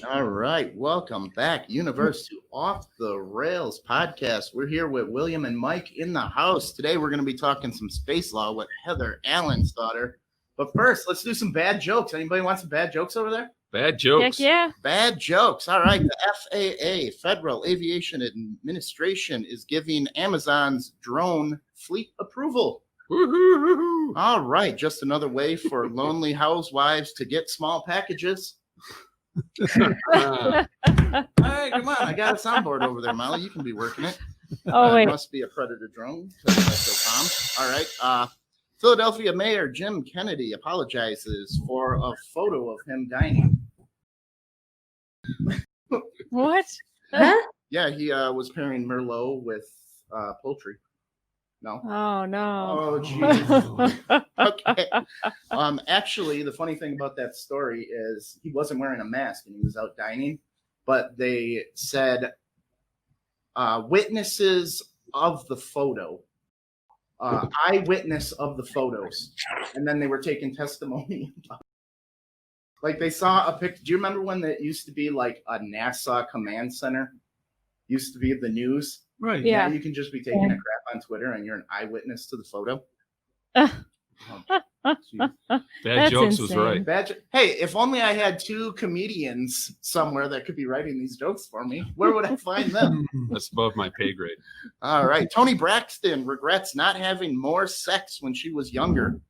All right, welcome back, Universe, to Off the Rails podcast. We're here with William and Mike in the house. Today we're going to be talking some space law with Heather Allansdottir. But first, let's do some bad jokes. Anybody want some bad jokes over there? Bad jokes. Heck yeah. Bad jokes. All right, the FAA, Federal Aviation Administration, is giving Amazon's drone fleet approval. Woo-hoo-hoo-hoo. All right, just another way for lonely housewives to get small packages. Hey, come on. I got a soundboard over there, Molly. You can be working it. Oh, wait. It must be a Predator drone. All right. Philadelphia Mayor Jim Kennedy apologizes for a photo of him dining. What? Huh? Yeah, he was pairing Merlot with poultry. No. Oh, no. Oh, jeez. Okay. Actually, the funny thing about that story is he wasn't wearing a mask and he was out dining, but they said witnesses of the photo, eyewitness of the photos, and then they were taking testimony. Like they saw a picture. Do you remember when that used to be like a NASA command center? Used to be the news. Right. Yeah. Now you can just be taking a crap on Twitter and you're an eyewitness to the photo. Bad That's jokes was insane. right. Hey, if only I had two comedians somewhere that could be writing these jokes for me. Where would I find them? That's above my pay grade. All right. Toni Braxton regrets not having more sex when she was younger.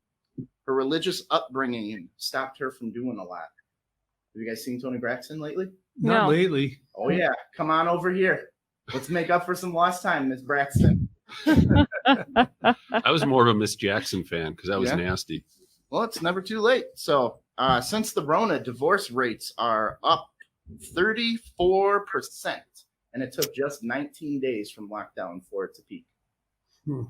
Her religious upbringing stopped her from doing a lot. Have you guys seen Toni Braxton lately? Not No. lately. Oh, yeah. Come on over here. Let's make up for some lost time, Miss Braxton. I was more of a Miss Jackson fan because that was Yeah? nasty. Well, it's never too late. So, since the Rona, divorce rates are up 34%, and it took just 19 days from lockdown for it to peak. Hmm.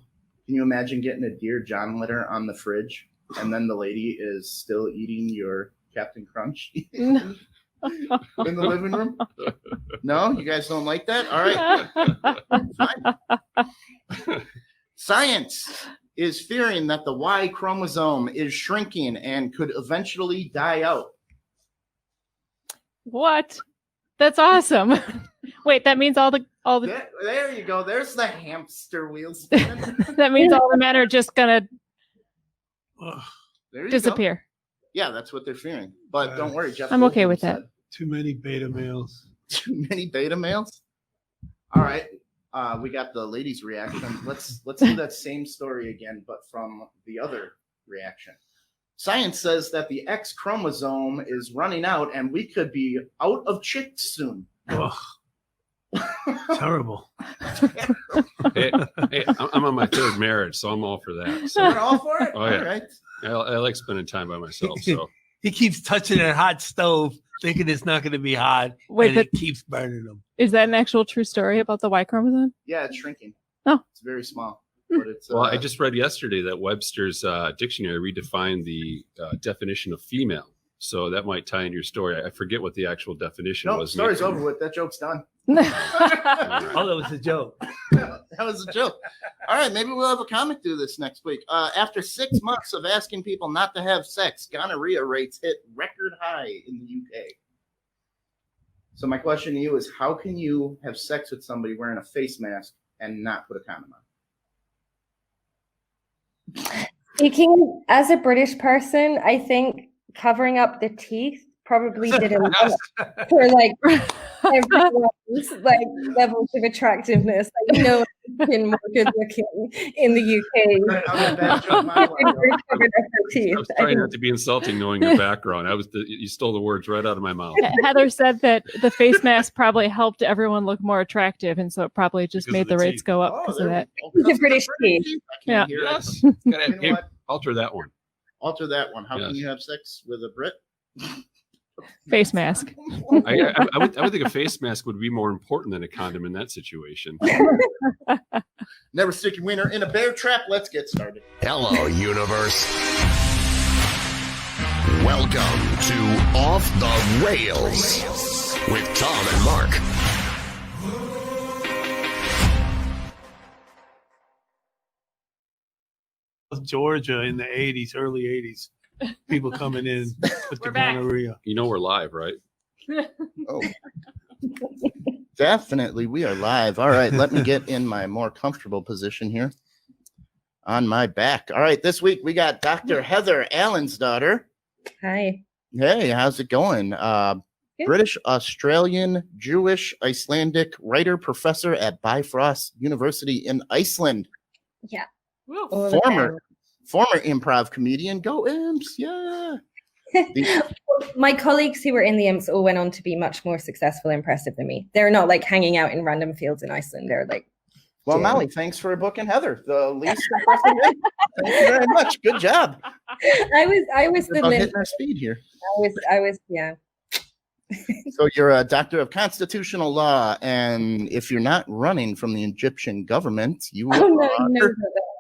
Can you imagine getting a Dear John letter on the fridge, and then the lady is still eating your Captain Crunch in the living room? No, you guys don't like that? All right. Fine. Science is fearing that the Y chromosome is shrinking and could eventually die out. What? That's awesome. Wait, that means all the There you go. There's the hamster wheel spinning. that means all the men are just gonna Ugh, There you go. disappear. Yeah, that's what they're fearing. But don't worry, Jeff. I'm okay Goldblum with that. said, too many beta males. Too many beta males. All right. We got the ladies' reaction. Let's do that same story again, but from the other reaction. Science says that the X chromosome is running out and we could be out of chicks soon. Ugh, terrible. Hey, I'm on my third marriage, so I'm all for that. So We're all for it? Oh, yeah. All right. I like spending time by myself. So He keeps touching that hot stove, thinking it's not going to be hot. Wait, and but it keeps burning him. is that an actual true story about the Y chromosome? Yeah, it's shrinking. Oh. It's very small. But it's well, I just read yesterday that Webster's dictionary redefined the definition of female. So that might tie into your story. I forget what the actual definition no, was. story's over with. That joke's done. Oh, that was a joke. That was a joke. All right, maybe we'll have a comic do this next week. After 6 months of asking people not to have sex, gonorrhea rates hit record high in the UK. So my question to you is, how can you have sex with somebody wearing a face mask and not put a condom on? Speaking as a British person, I think covering up the teeth probably didn't work for like everyone's like levels of attractiveness. Like, you know, been more good looking in the UK. How did that joke my Covered up her teeth. I was I trying think not to be insulting knowing your background. You stole the words right out of my mouth. Heather said that the face mask probably helped everyone look more attractive, and so it probably just Because made of the the rates teeth. go up because of that. The British teeth. I can't hear it. Yes. You Gotta, know hey, what? alter that one. Alter that one. How can Yes. you have sex with a Brit? Face mask. I would think a face mask would be more important than a condom in that situation. Never stick your wiener in a bear trap. Let's get started. Hello, universe. Welcome to Off the Rails with Tom and Mark. Georgia in the 80s, early 80s. People coming in with We're the back. gonorrhea. You know we're live, right? Oh. Definitely, we are live. All right, let me get in my more comfortable position here on my back. All right, this week we got Dr. Heather Allansdottir. Hi. Hey, how's it going? British, Australian, Jewish, Icelandic writer, professor at Bifröst University in Iceland. Yeah. Woo. Former improv comedian. Go Imps, yeah. My colleagues who were in the imps all went on to be much more successful and impressive than me. They're not like hanging out in random fields in Iceland. They're like, Well, yeah. Molly, thanks for booking Heather, the least impressive guy. Thank you very much. Good job. I was the About limp. hitting our speed here. I was, yeah. So you're a doctor of constitutional law, and if you're not running from the Egyptian government, you Oh, no, are. no,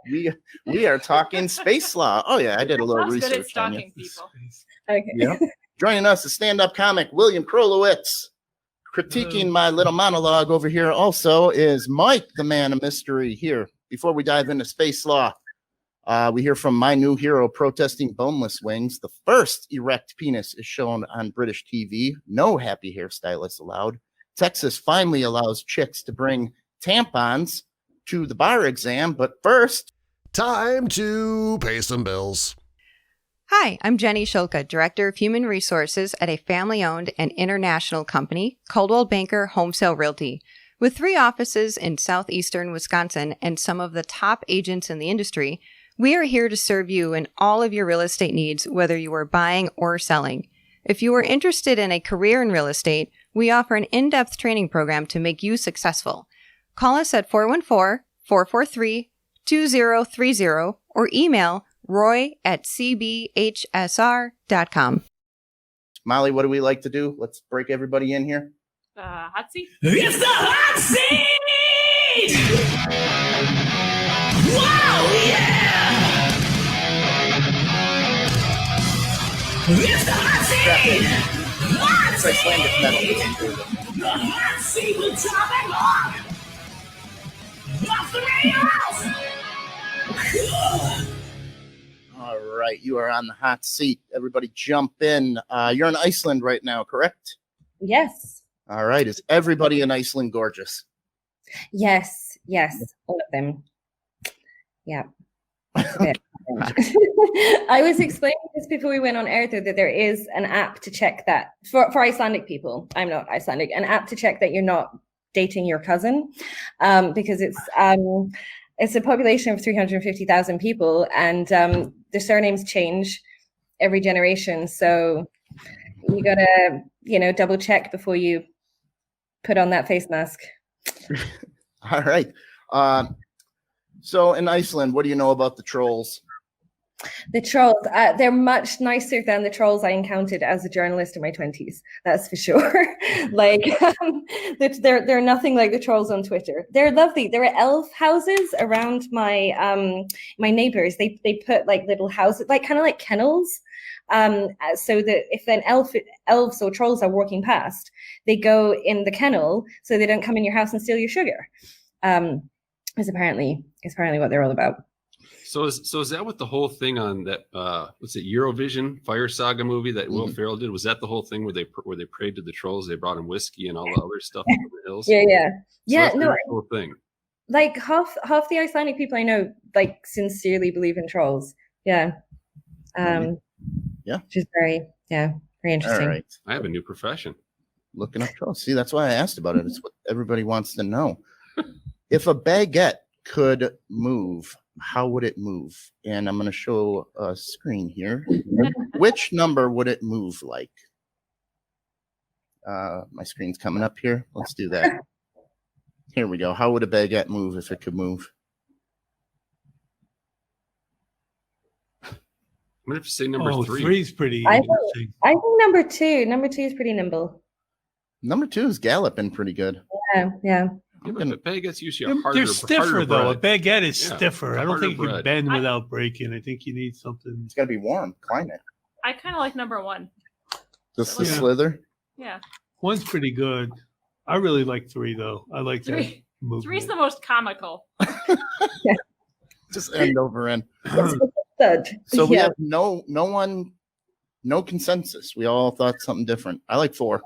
no. We are talking space law. Oh yeah, I did a little Tom's good at research on you. stalking people. Okay. Yeah. Joining us, a stand-up comic, William Krolowitz. Critiquing my little monologue over here also is Mike, the man of mystery here. Before we dive into space law, we hear from my new hero protesting boneless wings. The first erect penis is shown on British TV. No happy hairstylists allowed. Texas finally allows chicks to bring tampons to the bar exam. But first, Time to pay some bills. Hi, I'm Jenny Shulka, Director of Human Resources at a family-owned and international company, Coldwell Banker Home Sale Realty. With 3 offices in southeastern Wisconsin and some of the top agents in the industry, we are here to serve you in all of your real estate needs, whether you are buying or selling. If you are interested in a career in real estate, we offer an in-depth training program to make you successful. Call us at 414-443-2030 or email roy@cbhsr.com. Molly, what do we like to do? Let's break everybody in here. Hot seat? It's the hot seat! Wow, yeah! It's the hot seat! Hot It's Icelandic metal. seat! The hot seat will drop it off the rails! All right, you are on the hot seat. Everybody jump in. You're in Iceland right now, correct? Yes. All right. Is everybody in Iceland gorgeous? Yes. All of them. Yeah. I was explaining this before we went on air, though, that there is an app to check that for Icelandic people. I'm not Icelandic. An app to check that you're not dating your cousin, because it's a population of 350,000 people, and the surnames change every generation. So you gotta, double check before you put on that face mask. All right. So in Iceland, what do you know about the trolls? The trolls, they're much nicer than the trolls I encountered as a journalist in my 20s. That's for sure. They're nothing like the trolls on Twitter. They're lovely. There are elf houses around my my neighbors. They put like little houses, like kind of like kennels, so that if an elves or trolls are walking past, they go in the kennel so they don't come in your house and steal your sugar. Is apparently what they're all about. So is that what the whole thing on that what's it, Eurovision Fire Saga movie that Will Ferrell did? Was that the whole thing where they prayed to the trolls? They brought him whiskey and all the other stuff from the hills. Yeah. So that's the whole thing. Like half the Icelandic people I know like sincerely believe in trolls. Yeah. Yeah. Which is very interesting. All right. I have a new profession. Looking up trolls. See, that's why I asked about it. It's what everybody wants to know. If a baguette could move, how would it move? And I'm going to show a screen here. Which number would it move like? My screen's coming up here. Let's do that. Here we go. How would a baguette move if it could move? I'm going to have to say number 3. 3's pretty I interesting. think number two. Number 2 is pretty nimble. Number 2 is galloping pretty good. Yeah. Yeah, but the baguette's usually a harder. They're stiffer, harder though. bread. A baguette is Yeah, stiffer. it's a I don't think you harder can bread. bend without breaking. I think you need something. It's got to be warm. Climate. I kind of like number 1. Just the Yeah. slither. Yeah. 1's pretty good. I really like 3, though. I like that 3's movement. the most comical. Just end over end. It's a stud. So we Yeah. have no one No consensus. We all thought something different. I like 4.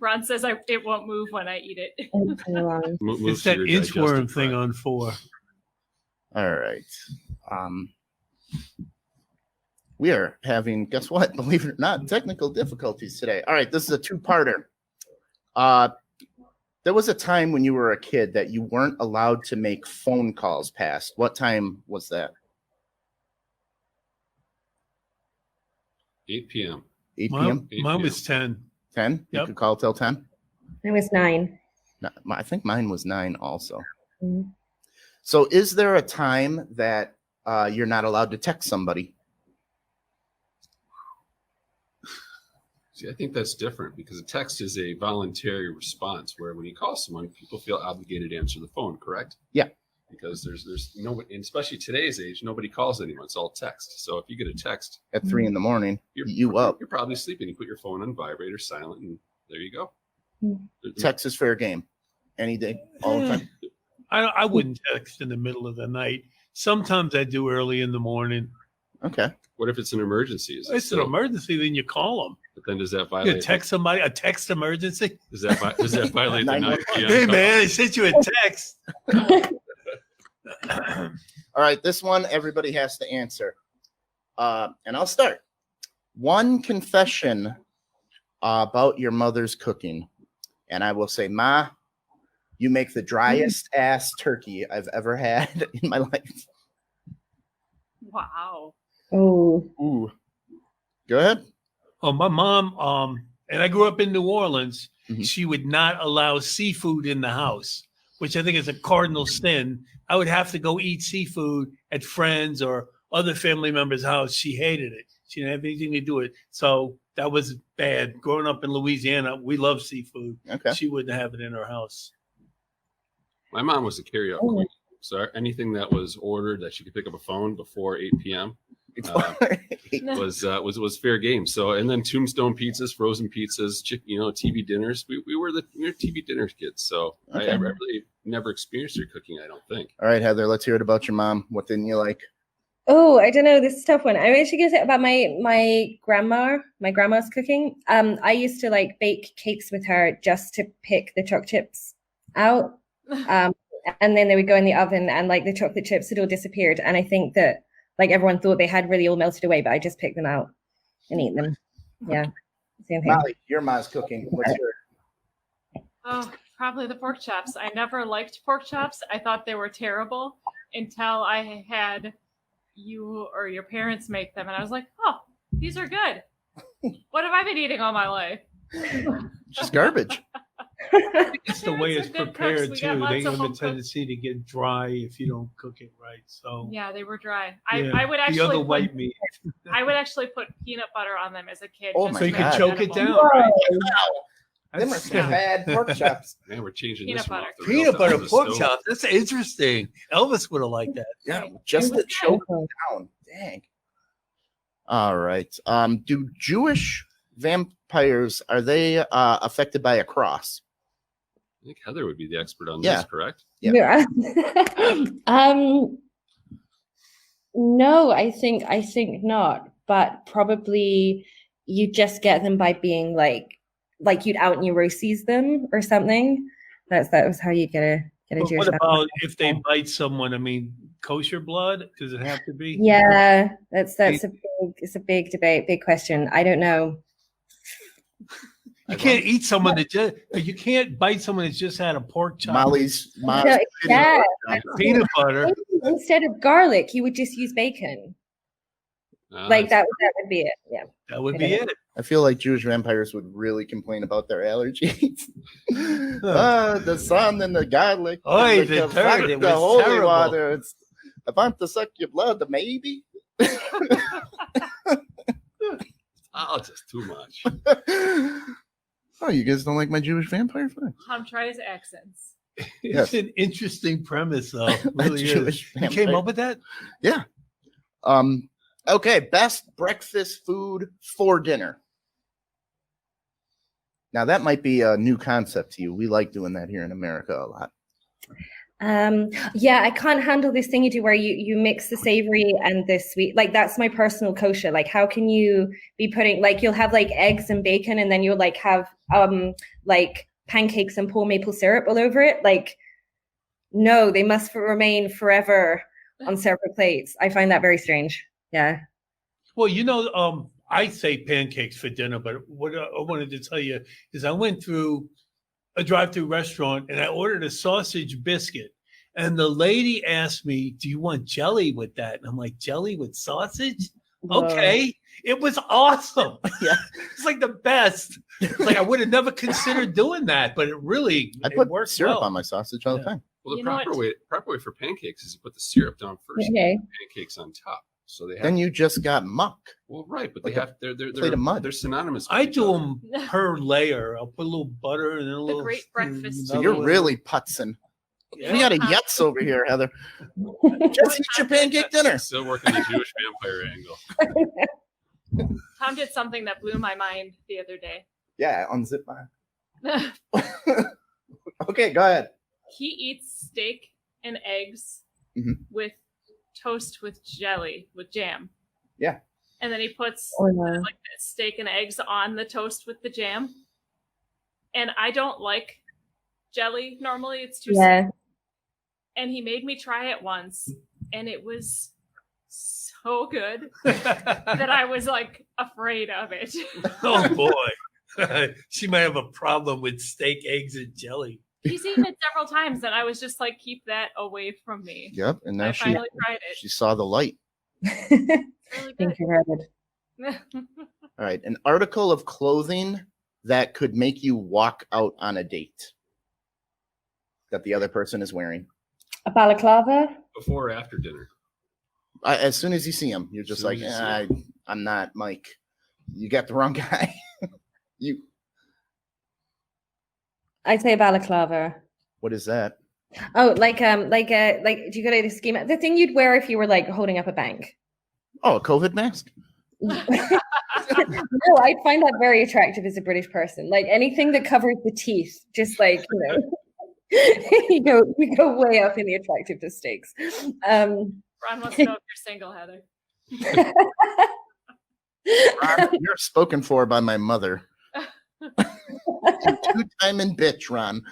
Ron says it won't move when I eat it. It's that inchworm thing on 4. All right. We are having, guess what? Believe it or not, technical difficulties today. All right, this is a 2-parter. There was a time when you were a kid that you weren't allowed to make phone calls past. What time was that? 8 p.m. 8 p.m.? Mine was 10. 10? You Yep. could call till 10? It was 9. No, I think mine was 9 also. Mhm. So is there a time that you're not allowed to text somebody? See, I think that's different because a text is a voluntary response where when you call someone, people feel obligated to answer the phone, correct? Yeah. Because there's nobody, and especially today's age, nobody calls anyone. It's all text. So if you get a text At 3 in the morning, you up. you're probably sleeping. You put your phone on vibrate or silent, and there you go. Text is fair game. Any day, all the time. I wouldn't text in the middle of the night. Sometimes I do early in the morning. Okay. What if it's an emergency? Is it It's an still- emergency, then you call them. But then does that You violate? text somebody a text emergency. Does that violate the 9 p.m. Hey cutoff? man, I sent you a text. All right, this one everybody has to answer. And I'll start. One confession about your mother's cooking. And I will say, Ma, you make the driest ass turkey I've ever had in my life. Wow. Oh. Ooh. Go ahead. Oh, my mom, and I grew up in New Orleans. Mhm. She would not allow seafood in the house, which I think is a cardinal sin. I would have to go eat seafood at friends or other family members' house. She hated it. She didn't have anything to do with it. So that was bad. Growing up in Louisiana, we love seafood. Okay. She wouldn't have it in her house. My mom was a carryout Oh. queen. So anything that was ordered that she could pick up a phone before 8 p.m. was fair game. So and then tombstone pizzas, frozen pizzas, TV dinners. We were TV dinner kids. So Okay. I really never experienced her cooking. I don't think. All right, Heather, let's hear it about your mom. What didn't you like? Oh, I don't know. This is a tough one. I'm actually going to say about my grandma's cooking. I used to like bake cakes with her just to pick the chocolate chips out. And then they would go in the oven and like the chocolate chips had all disappeared. And I think that like everyone thought they had really all melted away, but I just picked them out and eat them. Yeah. Same thing. Molly, your mom's cooking. What's your Oh, probably the pork chops. I never liked pork chops. I thought they were terrible until I had you or your parents make them. And I was like, oh, these are good. What have I been eating all my life? just garbage? It's the way it's Parents are good prepared cooks. We got too. They lots of have a home cooked- tendency to get dry if you don't cook it right. So Yeah, they were dry. yeah, I would the actually other put, white meat. I would actually put peanut butter on them as a kid. Oh just my to So you make can God. choke it edible. down, right? Them are some bad pork chops. Man, we're changing Peanut this one butter. off the rails Peanut up butter on the pork stove. chops. That's interesting. Elvis would have liked that. Yeah, just to choke them down. Dang. All right. Do Jewish vampires, are they affected by a cross? I think Heather would be the expert on Yeah. this, correct? Yeah. No, I think not, but probably you just get them by being like you'd out neuroses them or something. That was how you get a But Jewish what vampire. about if they bite someone? I mean, kosher blood? Does it have to be? Yeah, that's a big debate, big question. I don't know. You can't eat someone that just. You can't bite someone that's just had a pork chop. Molly's mom's No, yeah. Peanut butter. Maybe instead of garlic, you would just use bacon. Like that would be it. Yeah. That would be it. I feel like Jewish vampires would really complain about their allergies. The sun and the garlic. Oy, and the kefir, third, it the was holy terrible. water. It's, I want to suck your blood, maybe. Oh, just too much. Oh, you guys don't like my Jewish vampire? Fine. Tom, try his accents. It's an interesting premise, though. It really is. Jewish You came vampire. up with that? Yeah. Okay, best breakfast food for dinner. Now that might be a new concept to you. We like doing that here in America a lot. Yeah, I can't handle this thing you do where you mix the savory and the sweet. Like that's my personal kosher. Like how can you be putting like you'll have like eggs and bacon and then you'll like have like pancakes and pour maple syrup all over it? Like no, they must remain forever on separate plates. I find that very strange. Yeah. Well, I say pancakes for dinner, but what I wanted to tell you is I went through a drive-through restaurant and I ordered a sausage biscuit. And the lady asked me, "Do you want jelly with that?" And I'm like, "Jelly with sausage? Okay." It was awesome. Yeah. It's like the best. Like I would have never considered doing that, but it put works syrup well. on my sausage all the time. Well, the You know proper way for pancakes is you put the syrup down first, Okay. and pancakes on top. So they have. Then you just got muck. Well, right, but Like they a have plate of mud. they're synonymous. I with each do other. them per layer. I'll put a little butter and then a little. great breakfast. So another you're one. really putzing. Yeah. We got a Yetz over here, Heather. Just eat your pancake dinner. Still working the Jewish vampire angle. Tom did something that blew my mind the other day. Yeah, unzip mine. Okay, go ahead. He eats steak and eggs Mhm. with toast with jelly, with jam. Yeah. And then he puts Oh, no. like the steak and eggs on the toast with the jam. And I don't like jelly normally. It's too Yeah. sweet. And he made me try it once. And it was so good that I was like afraid of it. Oh boy. She might have a problem with steak, eggs, and jelly. He's eaten it several times, and I was just like, keep that away from me. Yep, and now I finally tried it. she saw the light. It's really Thank you, Robert. good. All right, an article of clothing that could make you walk out on a date that the other person is wearing. A balaclava? Before or after dinner? As soon as you see him, you're just As like, soon as you see I'm not Mike. You got the wrong guy. I'd say a balaclava. What is that? Oh, like do you go to the schema? The thing you'd wear if you were like holding up a bank. Oh, a COVID mask. No, I'd find that very attractive as a British person. Like anything that covers the teeth, just like you go way up in the attractiveness stakes. Ron wants to know if you're single, Heather. Ron, you're spoken for by my mother. Two-timing bitch, Ron.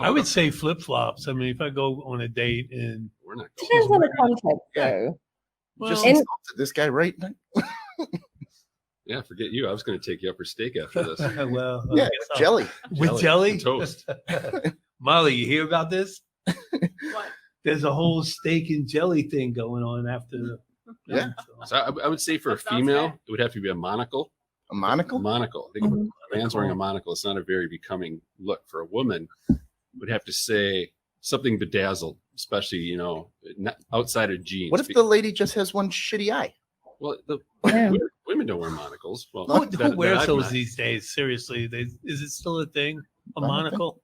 I would say flip flops. I mean, if I go on a date and We're not going. Depends on the context, Yeah. though. Just In- insulted this guy right now. Yeah, forget you. I was going to take you up for steak after this. well, I Yeah, guess I'll- jelly. with jelly and toast. Molly, you hear about this? What? There's a whole steak and jelly thing going on after the. Yeah. So I would say for a That sounds female, fair. it would have to be a monocle. A monocle? Monocle. I think if a man's wearing a monocle, it's not a very becoming look. For a woman, would have to say something bedazzled, especially not outside of jeans. What if the lady just has one shitty eye? Well, Yeah. women don't wear monocles. Well, Who that wears I've those met. these days? Seriously, is it still a thing? A Monocle? monocle?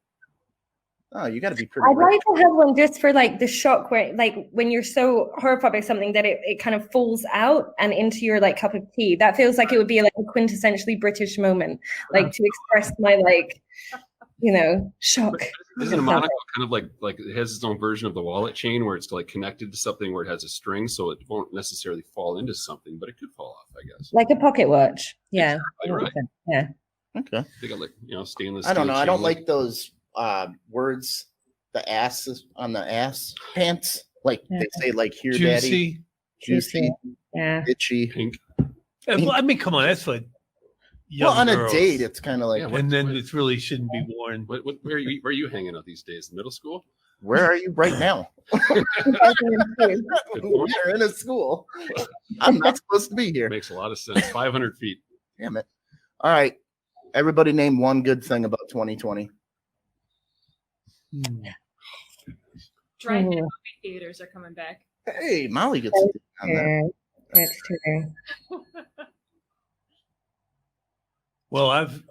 Oh, you got to be pretty. I'd rich. like to have one just for like the shock where like when you're so horrified by something that it kind of falls out and into your like cup of tea. That feels like it would be like a quintessentially British moment, like to express my like, shock. Isn't a monocle kind of like it has its own version of the wallet chain where it's like connected to something where it has a string, so it won't necessarily fall into something, but it could fall off, I guess. Like a pocket watch. Yeah. Exactly right. Yeah. Okay. They got stainless. I don't know. steel I don't chain like those words. The ass is on the ass pants. Like Yeah. they say, like here, daddy, Juicy. juicy, Yeah. itchy. pink. Well, I mean, come on, that's for young Well, on girls. a date, it's kind of like, Yeah, And then it really shouldn't be worn. Where are you hanging out these days? Middle school? where are you right now? 2002. We're in a school. I'm not supposed to be here. Makes a lot of sense. 500 feet. Damn it. All right. Everybody name one good thing about 2020. Drive-in Ooh. movie theaters are coming back. Hey, Molly gets to on that. Yeah, that's true. Well, I've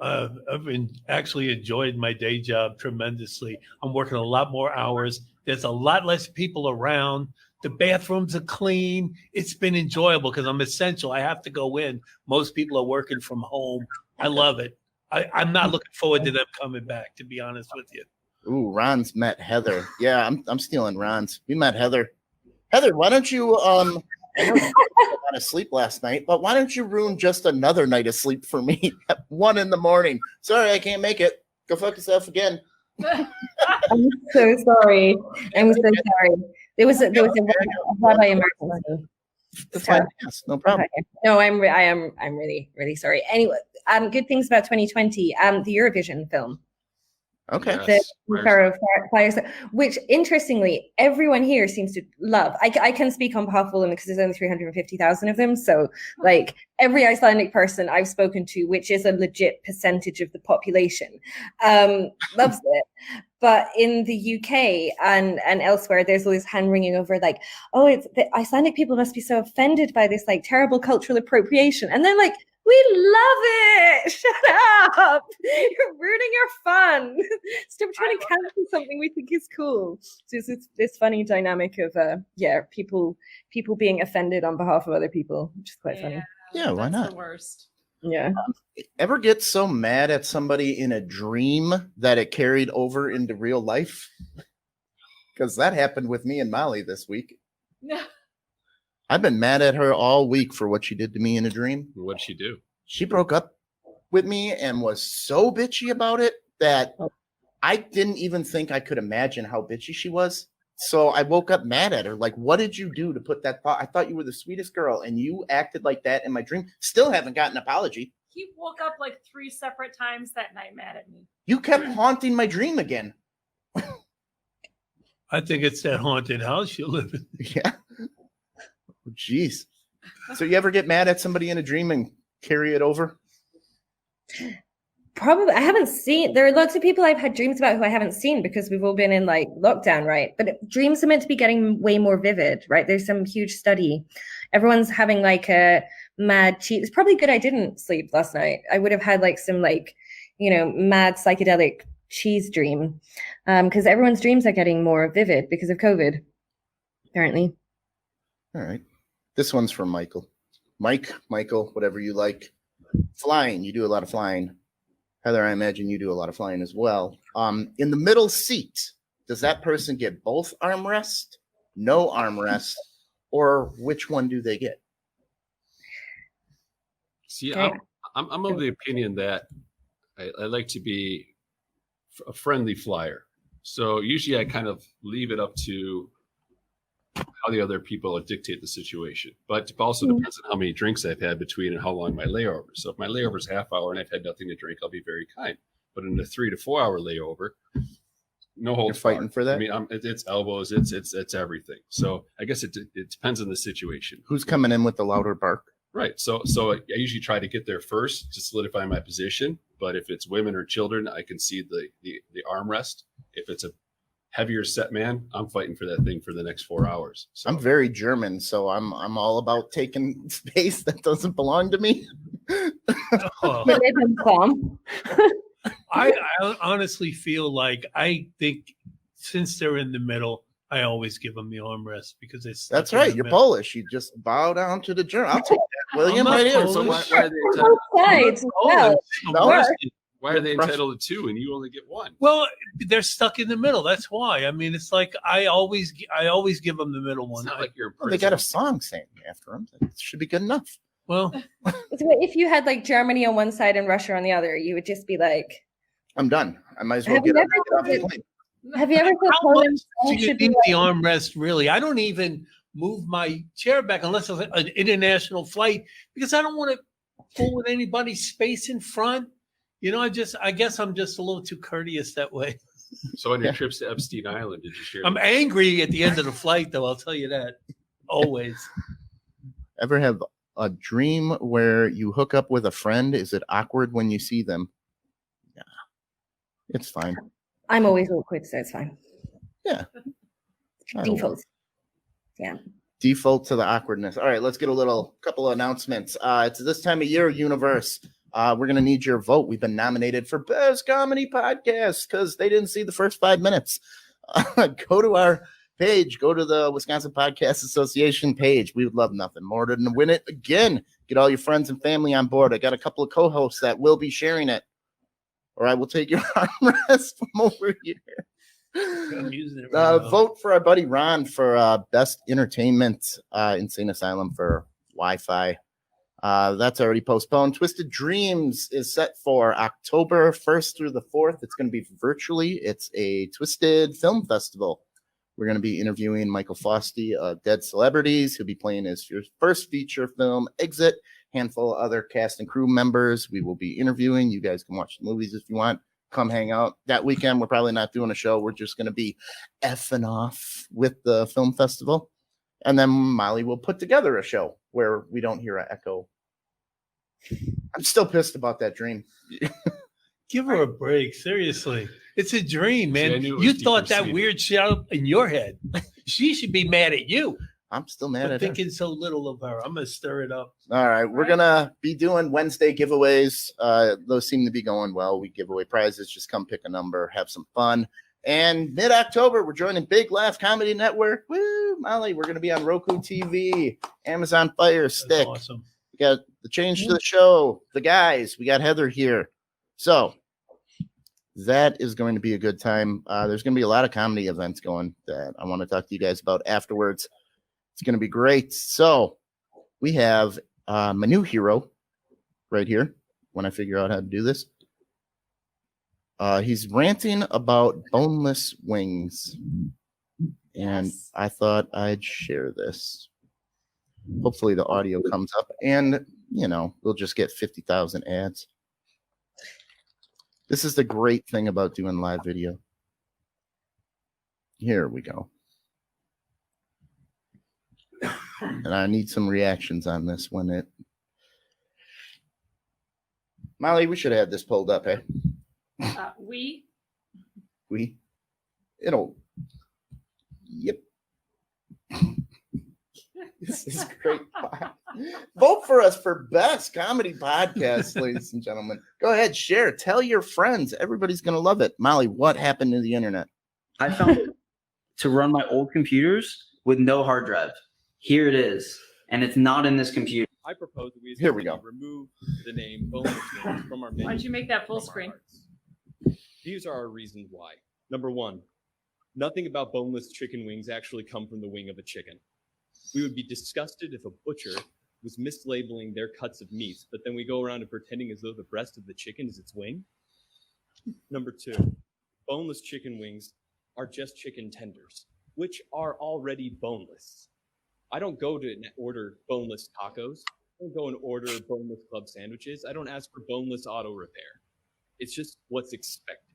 actually enjoyed my day job tremendously. I'm working a lot more hours. There's a lot less people around. The bathrooms are clean. It's been enjoyable because I'm essential. I have to go in. Most people are working from home. I love it. I'm not looking forward to them coming back, to be honest with you. Ooh, Ron's met Heather. Yeah, I'm stealing Ron's. We met Heather. Heather, why don't you I know you got out of sleep last night, but why don't you ruin just another night of sleep for me at 1 a.m? Sorry, I can't make it. Go fuck yourself again. I'm so sorry. I'm so sorry. There was a rabbi emergency. That's fine. Yes, no problem. No, I'm really, really sorry. Anyway, good things about 2020. The Eurovision film. Okay. The Fires, which interestingly, everyone here seems to love. I can speak on behalf of all of them because there's only 350,000 of them. So, like, every Icelandic person I've spoken to, which is a legit percentage of the population, loves it. But in the UK and elsewhere, there's all this hand wringing over, like, oh, it's the Icelandic people must be so offended by this, like, terrible cultural appropriation. And then, like, we love it. Shut up. You're ruining your fun. Stop trying to cancel something we think is cool. So it's this funny dynamic of people being offended on behalf of other people, which is quite funny. Yeah, why not? The worst. Yeah. Ever get so mad at somebody in a dream that it carried over into real life? Because that happened with me and Molly this week. I've been mad at her all week for what she did to me in a dream. What'd she do? She broke up with me and was so bitchy about it that I didn't even think I could imagine how bitchy she was. So I woke up mad at her. Like, what did you do to put that thought? I thought you were the sweetest girl and you acted like that in my dream. Still haven't gotten an apology. He woke up like 3 separate times that night mad at me. You kept haunting my dream again. I think it's that haunted house you live in. Yeah. Jeez. So you ever get mad at somebody in a dream and carry it over? Probably. I haven't seen. There are lots of people I've had dreams about who I haven't seen because we've all been in like lockdown, right? But dreams are meant to be getting way more vivid, right? There's some huge study. Everyone's having like a mad cheat. It's probably good I didn't sleep last night. I would have had like some like, mad psychedelic cheese dream, because everyone's dreams are getting more vivid because of COVID, apparently. All right. This one's from Michael. Michael, whatever you like. Flying. You do a lot of flying. Heather, I imagine you do a lot of flying as well. In the middle seat, does that person get both armrest, no armrest, or which one do they get? See, I'm of the opinion that I like to be a friendly flyer. So usually I kind of leave it up to how the other people dictate the situation. But it also depends on how many drinks I've had between and how long my layover. So if my layover is half hour and I've had nothing to drink, I'll be very kind. But in a 3 to 4 hour layover, no holds barred. Fighting for that? I mean, it's elbows, it's everything. So I guess it depends on the situation. Who's coming in with the louder bark? Right. So I usually try to get there first to solidify my position. But if it's women or children, I can see the armrest. If it's a heavier set man, I'm fighting for that thing for the next 4 hours. So I'm very German, so I'm all about taking space that doesn't belong to me. I honestly feel like I think since they're in the middle, I always give them the armrest because it's. That's right. You're Polish. You just bow down to the German. I'll take that, William, right here. So why are they entitled? Why are they entitled to 2 and you only get 1? Well, they're stuck in the middle. That's why. I mean, it's like I always give them the middle one. It's not like you're. Well, they got a song saying after them. That should be good enough. Well, if you had like Germany on one side and Russia on the other, you would just be like, "I'm done. I might as well get off the plane." Have you ever thought how much do you need the armrest? Really, I don't even move my chair back unless it's an international flight because I don't want to fool with anybody's space in front. I guess I'm just a little too courteous that way. So on your trips to Epstein Island, did you share? I'm angry at the end of the flight, though. I'll tell you that. Always. Ever have a dream where you hook up with a friend? Is it awkward when you see them? Yeah, it's fine. I'm always awkward, so it's fine. Yeah. Default. Yeah. Default to the awkwardness. All right, let's get a couple of announcements. It's this time of year, universe. We're going to need your vote. We've been nominated for Best Comedy Podcast because they didn't see the first 5 minutes. Go to our page. Go to the Wisconsin Podcast Association page. We would love nothing more than to win it again. Get all your friends and family on board. I got a couple of co-hosts that will be sharing it. Or I will take your armrest from over here. I'm using it right now. Vote for our buddy Ron for best entertainment Insane Asylum for Wi-Fi. That's already postponed. Twisted Dreams is set for October 1st through the 4th. It's going to be virtually. It's a Twisted Film Festival. We're going to be interviewing Michael Fosty of Dead Celebrities. He'll be playing his first feature film, Exit. Handful of other cast and crew members we will be interviewing. You guys can watch the movies if you want. Come hang out. That weekend, we're probably not doing a show. We're just going to be effing off with the film festival. And then Molly will put together a show where we don't hear an echo. I'm still pissed about that dream. Give her a break. Seriously. It's a dream, man. See, I knew it was You deep thought and that seated. weird shit out in your head. She should be mad at you I'm still mad for at her. thinking so little of her. I'm going to stir it up. All right, we're gonna be doing Wednesday giveaways. Those seem to be going well. We give away prizes. Just come pick a number, have some fun. And mid-October, we're joining Big Laugh Comedy Network. Woo, Molly! We're gonna be on Roku TV, Amazon Fire That's Stick. awesome. We got the change to the show. The guys. We got Heather here. So that is going to be a good time. There's going to be a lot of comedy events going that I want to talk to you guys about afterwards. It's going to be great. So we have my new hero right here when I figure out how to do this. He's ranting about boneless wings. And Yes. I thought I'd share this. Hopefully the audio comes up and, we'll just get 50,000 ads. This is the great thing about doing live video. Here we go. And I need some reactions on this when it. Molly, we should have had this pulled up, eh? It'll. Yep. This is great. Vote for us for best comedy podcast, ladies and gentlemen. Go ahead, share, tell your friends. Everybody's going to love it. Molly, what happened to the internet? I found it to run my old computers with no hard drive. Here it is, and it's not in this computer. I propose that we Here we go. remove the name Boneless Wings from our menu. Why don't you make that full from our screen? hearts. These are our reasons why. Number one, nothing about boneless chicken wings actually come from the wing of a chicken. We would be disgusted if a butcher was mislabeling their cuts of meat, but then we go around and pretending as though the breast of the chicken is its wing. Number two, boneless chicken wings are just chicken tenders, which are already boneless. I don't go to order boneless tacos. I don't go and order boneless club sandwiches. I don't ask for boneless auto repair. It's just what's expected.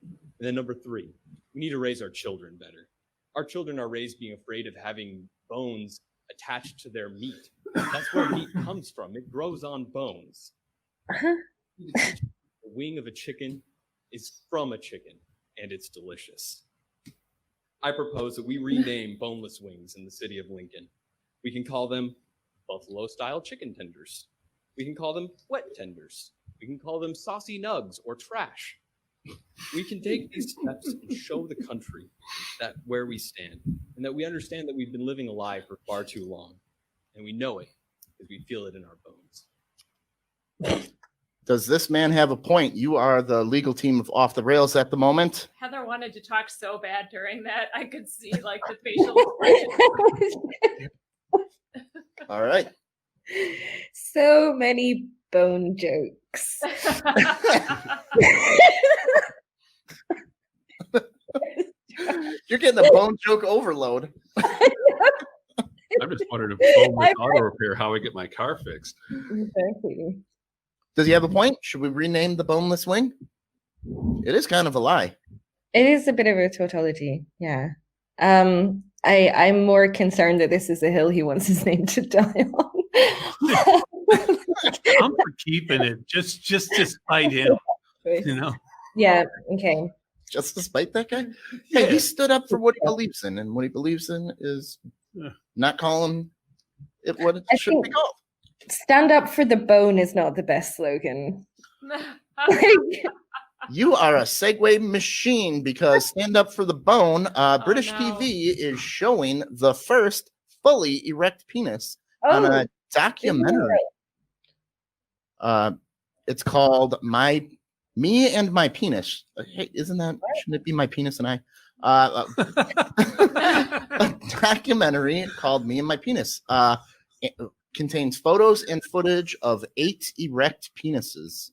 And then number three, we need to raise our children better. Our children are raised being afraid of having bones attached to their meat. That's where meat comes from. It grows on bones. The wing of a chicken is from a chicken, and it's delicious. I propose that we rename boneless wings in the city of Lincoln. We can call them buffalo-style chicken tenders. We can call them wet tenders. We can call them saucy nugs or trash. We can take these steps and show the country that where we stand and that we understand that we've been living a lie for far too long. And we know it because we feel it in our bones. Does this man have a point? You are the legal team of Off the Rails at the moment. Heather wanted to talk so bad during that. I could see like the facial expression. All right. So many bone jokes. You're getting a bone joke overload. I'm just wondering if boneless auto repair, how I get my car fixed. Exactly. Does he have a point? Should we rename the boneless wing? It is kind of a lie. It is a bit of a tautology, yeah. I'm more concerned that this is a hill he wants his name to die on. I'm for keeping it just to spite him, you know. Yeah, okay. Just to spite that guy? Hey, he stood up for what he believes in, and what he believes in is not calling it what it should be called. Stand up for the bone is not the best slogan. You are a segue machine because Stand Up for the Bone, British TV is showing the first fully erect penis on a documentary. It's called Me and My Penis. Hey, shouldn't it be My Penis and I? A documentary called Me and My Penis it contains photos and footage of 8 erect penises.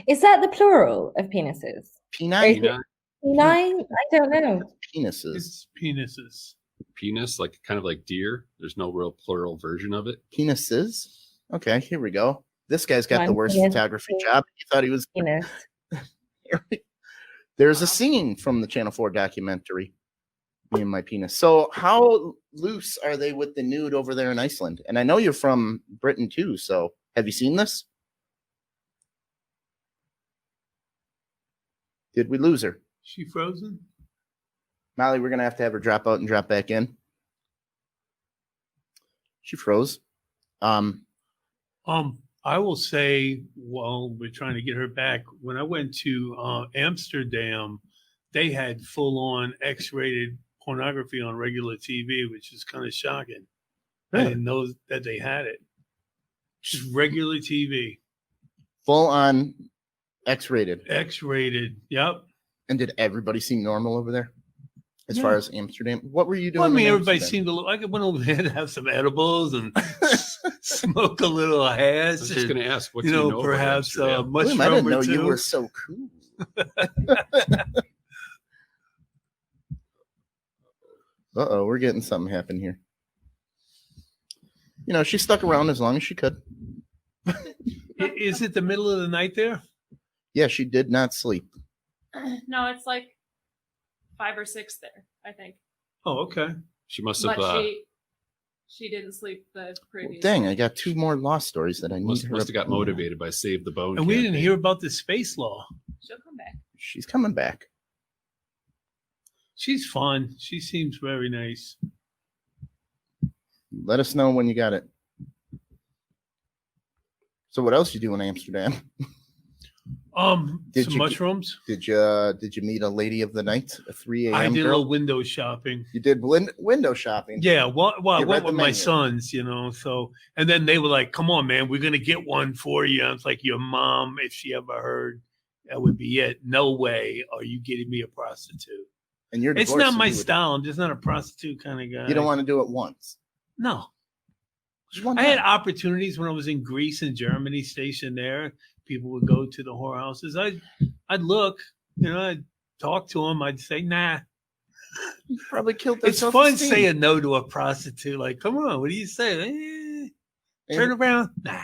Is that the plural of penises? Penile? Penile? I don't know. Penises. It's penises. Penis, like kind of like deer. There's no real plural version of it. Penises. Okay, here we go. This guy's got the worst Penis. photography job. He thought he was. Penis. There's a scene from the Channel 4 documentary, Me and My Penis. So how loose are they with the nude over there in Iceland? And I know you're from Britain too, so have you seen this? Did we lose her? She frozen? Molly, we're going to have her drop out and drop back in. She froze. I will say, while we're trying to get her back, when I went to Amsterdam, they had full-on X-rated pornography on regular TV, which is kind of shocking. I didn't know that they had it. Just regular TV. Full on X-rated. X-rated, yep. And did everybody seem normal over there? As Yeah. far as Amsterdam? What were you doing? Well, I mean, in everybody Amsterdam? seemed to look like I went over there to have some edibles and smoke a little hash. I was just going to ask, what you do you know, know about perhaps Amsterdam? William, I didn't mushroom know or you two. were so cool. Uh-oh, we're getting something happen here. You know, she stuck around as long as she could. Is it the middle of the night there? Yeah, she did not sleep. No, it's like 5 or 6 there, I think. Oh, okay. She must have But she didn't sleep the Well, previous. dang, I got 2 more lost stories that I need must her have to- got motivated by Save the Bone. And we didn't campaign. hear about the space law. She'll come back. She's coming back. She's fun. She seems very nice. Let us know when you got it. So what else you do in Amsterdam? Did Some you- mushrooms. Did you meet a lady of the night, a 3 a.m. I did a girl? little window shopping. You did window shopping. Yeah, well, I You read went the with my menu. sons, you know. So, and then they were like, "Come on, man, we're gonna get one for you." I was like, "Your mom, if she ever heard, that would be it. No way are you getting me a prostitute. And you're It's divorced, not so my you would- style. I'm just not a prostitute kind of guy. You don't want to do it once. No. Just one I had time. opportunities when I was in Greece and Germany, stationed there. People would go to the whorehouses. I'd look, you know, I'd talk to them. I'd say, nah. You probably killed their It's fun self-esteem. saying no to a prostitute. Like, come on, what do you say? Turn around. Nah.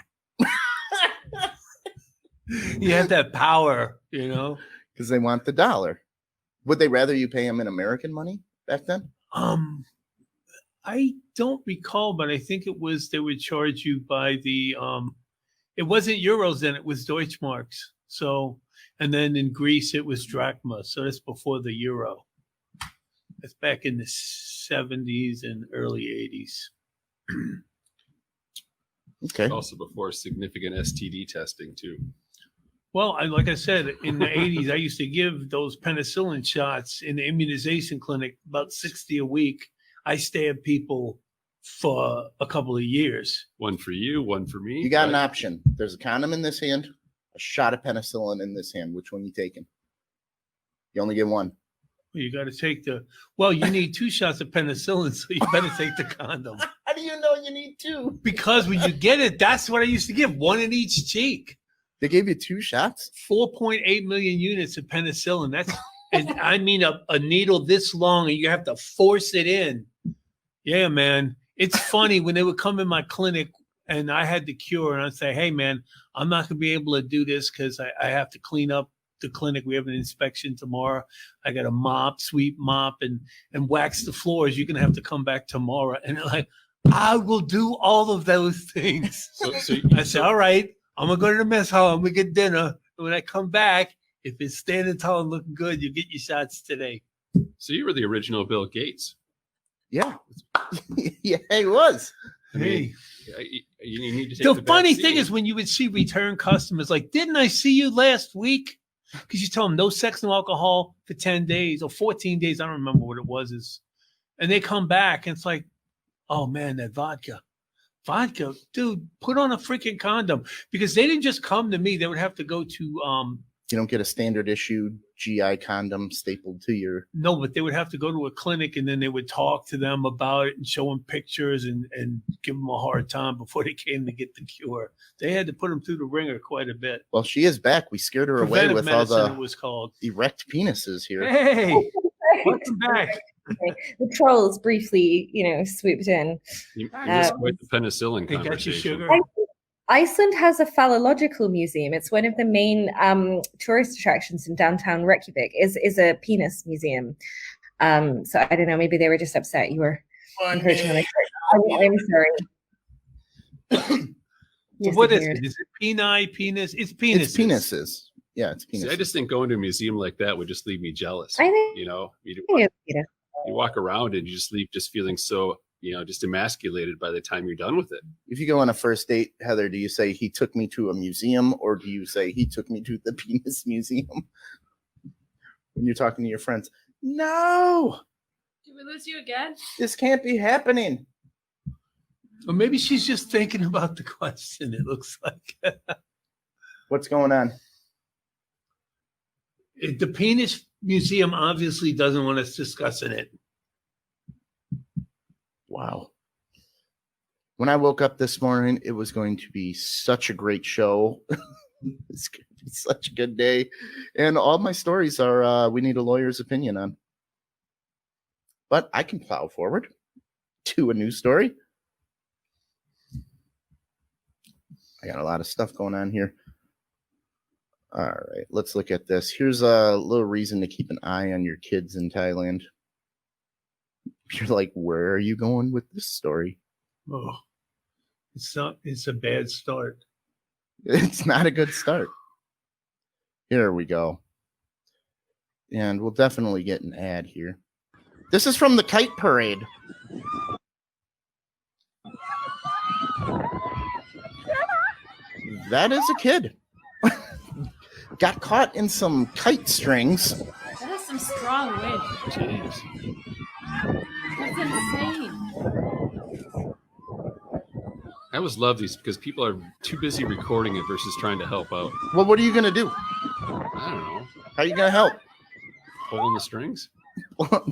You have that power, you know. Because they want the dollar. Would they rather you pay them in American money back then? I don't recall, but I think it was they would charge you by the it wasn't euros then, it was Deutschmarks. So, and then in Greece it was drachma. So that's before the euro. That's back in the 70s and early 80s. Okay. Also before significant STD testing too. Well, like I said, in the 80s, I used to give those penicillin shots in the immunization clinic, about 60 a week. I stabbed people for a couple of years. One for you, one for me. You got an right? option. There's a condom in this hand, a shot of penicillin in this hand. Which one you taking? You only get one. You got to take you need 2 shots of penicillin, so you better take the condom. How do you know you need 2? Because when you get it, that's what I used to give, 1 in each cheek. They gave you 2 shots? 4.8 million units of penicillin. That's, and I mean, a needle this long, and you have to force it in. Yeah, man. It's funny when they would come in my clinic and I had the cure, and I'd say, hey, man, I'm not going to be able to do this because I have to clean up the clinic. We have an inspection tomorrow. I got to sweep mop, and wax the floors. You're going to have to come back tomorrow. And they're like, I will do all of those things. So I said, all right, I'm going to go to the mess hall. I'm going to get dinner. And when I come back, if it's standing tall and looking good, you get your shots today. So you were the original Bill Gates. Yeah. Yeah, he was. I mean, Hey. you need to take The funny back thing seat. is when you would see return customers like, didn't I see you last week? Because you tell them no sex, no alcohol for 10 days or 14 days. I don't remember what it was. And they come back and it's like, oh man, that vodka, dude, put on a freaking condom. Because they didn't just come to me. They would have to go to You don't get a standard issue GI condom stapled to your. No, but they would have to go to a clinic and then they would talk to them about it and show them pictures and give them a hard time before they came to get the cure. They had to put them through the ringer quite a bit. Well, she is back. We scared her away Preventive with all medicine, the it was called. erect penises here. Hey, welcome back. The trolls briefly, swooped in. You missed quite the penicillin They got you conversation. sugar. Iceland has a phallological museum. It's one of the main tourist attractions in downtown Reykjavik. Is a penis museum. So I don't know. Maybe they were just upset you were encouraging them. I'm sorry. What is it? Is it peni, penis? It's penises. It's penises. Yeah, it's penises. See, I just think going to a museum like that would just leave me jealous. I think You walk around and you just leave just feeling so, just emasculated by the time you're done with it. If you go on a first date, Heather, do you say he took me to a museum or do you say he took me to the penis museum? When you're talking to your friends, no, Did we lose you again? this can't be happening. Or maybe she's just thinking about the question, it looks like. What's going on? The penis museum obviously doesn't want us discussing it. Wow. When I woke up this morning, it was going to be such a great show. It's going to be such a good day. And all my stories are we need a lawyer's opinion on. But I can plow forward to a new story. I got a lot of stuff going on here. All right, let's look at this. Here's a little reason to keep an eye on your kids in Thailand. You're like, where are you going with this story? Oh, it's a bad start. It's not a good start. Here we go. And we'll definitely get an ad here. This is from the Kite Parade. That is a kid. Got caught in some kite strings. That is some strong wind. Jeez. That's insane. I always love these because people are too busy recording it versus trying to help out. Well, what are you going to do? I don't know. How are you going to help? Pulling the strings? Well,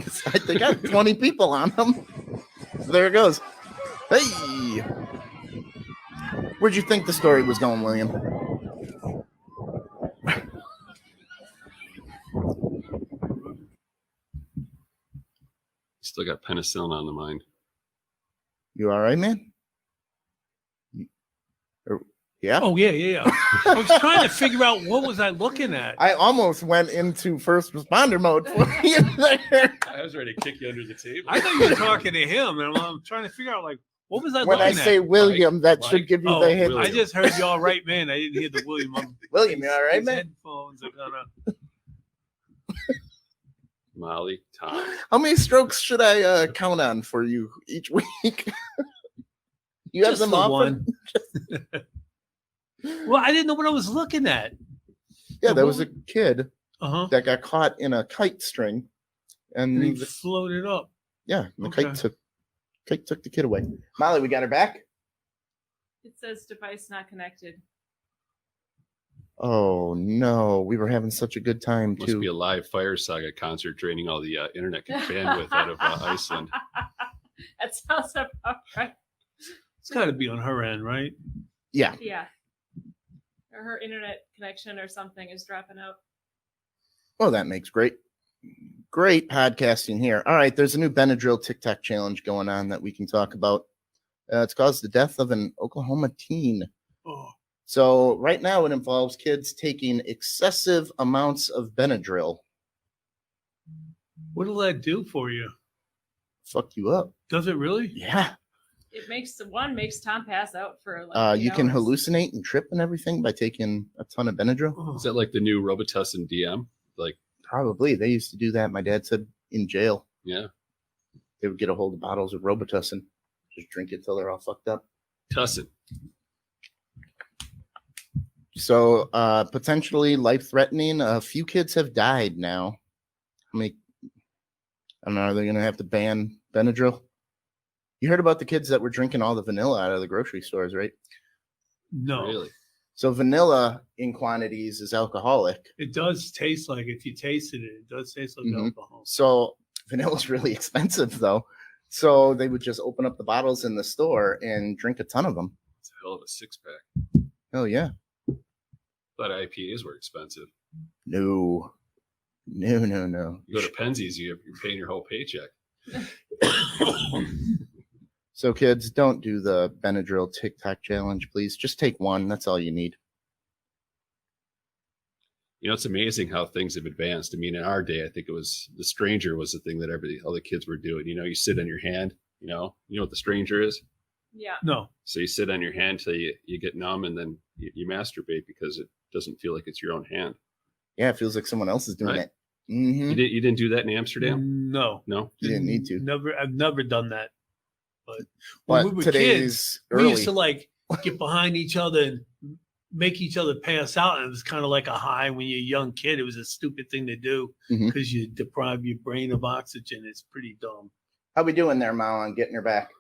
they got 20 people on them. There it goes. Hey! Where'd you think the story was going, William? Still got penicillin on the mind. You all right, man? Yeah? Oh, yeah. I was trying to figure out what was I looking at. I almost went into first responder mode for you there. I was ready to kick you under the table. I thought you were talking to him, and I'm trying to figure out, what was I When looking I at? say William, that Mike. should give you Oh, the hint. I just heard y'all right, man. I didn't hear the William. William, you all right, His man? headphones are gonna... Molly, Tom. How many strokes should I count on for you each week? You have Just them the off? one. Well, I didn't know what I was looking at. Yeah, there was a kid Uh-huh. that got caught in a kite string, And he and floated up. yeah, the Okay. kite took the kid away. Molly, we got her back. It says device not connected. Oh no, we were having such a good time Must too. be a live Fire Saga concert draining all the internet bandwidth out of Iceland. That sounds about right. It's got to be on her end, right? Yeah, Yeah. Or her internet connection or something is dropping out. well, that makes great podcasting here. All right, there's a new Benadryl TikTok challenge going on that we can talk about. It's caused the death of an Oklahoma teen. Oh, So right now it involves kids taking excessive amounts of Benadryl. what'll that do for you? Fuck you up. Does it really? Yeah. It makes Tom pass out for like You 8 can hours. hallucinate and trip and everything by taking a ton of Benadryl. Oh. Is that like the new Robitussin DM? Like, Probably. They used to do that. My dad said in jail. yeah, They would get a hold of bottles of Robitussin. Just drink it till they're all fucked up. Tussin. So potentially life-threatening. A few kids have died now. I don't know. Are they going to have to ban Benadryl? You heard about the kids that were drinking all the vanilla out of the grocery stores, right? No. Really? So vanilla in quantities is alcoholic. It does taste like, if you tasted it, it does taste like Mhm. alcohol. So vanilla's really expensive though. So they would just open up the bottles in the store and drink a ton of them. It's a hell of a 6-pack. Oh yeah. But IPAs were expensive. No. No. You go to Penzies, you're paying your whole paycheck. So kids, don't do the Benadryl TikTok challenge, please. Just take one. That's all you need. You know, it's amazing how things have advanced. I mean, in our day, I think it was the stranger was the thing that all the kids were doing. You know, you sit on your hand, you know what the stranger is? Yeah. No. So you sit on your hand till you get numb, and then you masturbate because it doesn't feel like it's your own hand. Yeah, it feels like someone else is doing Right. it. Mm-hmm. You didn't do that in Amsterdam? No. No? You didn't need to. I've never done that. But But when we were today's kids, early. we used to like get behind each other and make each other pass out. And it was kind of like a high when you're a young kid. It was a stupid thing to do Mhm. because you deprive your brain of oxygen. It's pretty dumb. How we doing there, Mal, on getting her back?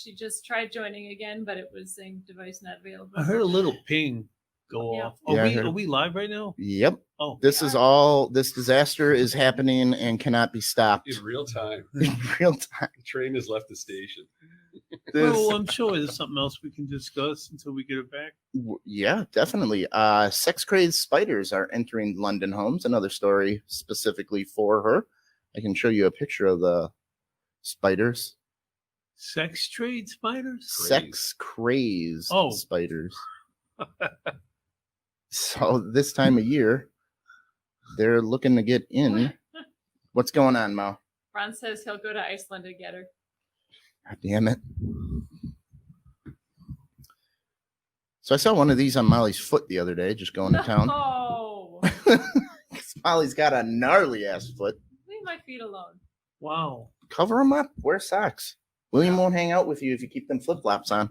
She just tried joining again, but it was saying device not available. I heard a little ping go Yeah. off. Yeah, I heard- Are we live right now? Yep. Oh, This disaster is happening and cannot be stopped In real time. in real time. The train has left the station. This- well, I'm sure there's something else we can discuss until we get it back. Yeah, definitely. Sex crazed spiders are entering London homes. Another story specifically for her. I can show you a picture of the spiders. Sex trade spiders? Sex crazed Oh. spiders. So this time of year, they're looking to get in. What's going on, Mo? Ron says he'll go to Iceland to get her. God damn it. So I saw one of these on Molly's foot the other day, just going to town. Oh, 'Cause Molly's got a gnarly ass foot. leave my feet alone. Wow. Cover them up. Wear socks. William won't hang out with you if you keep them flip flops on.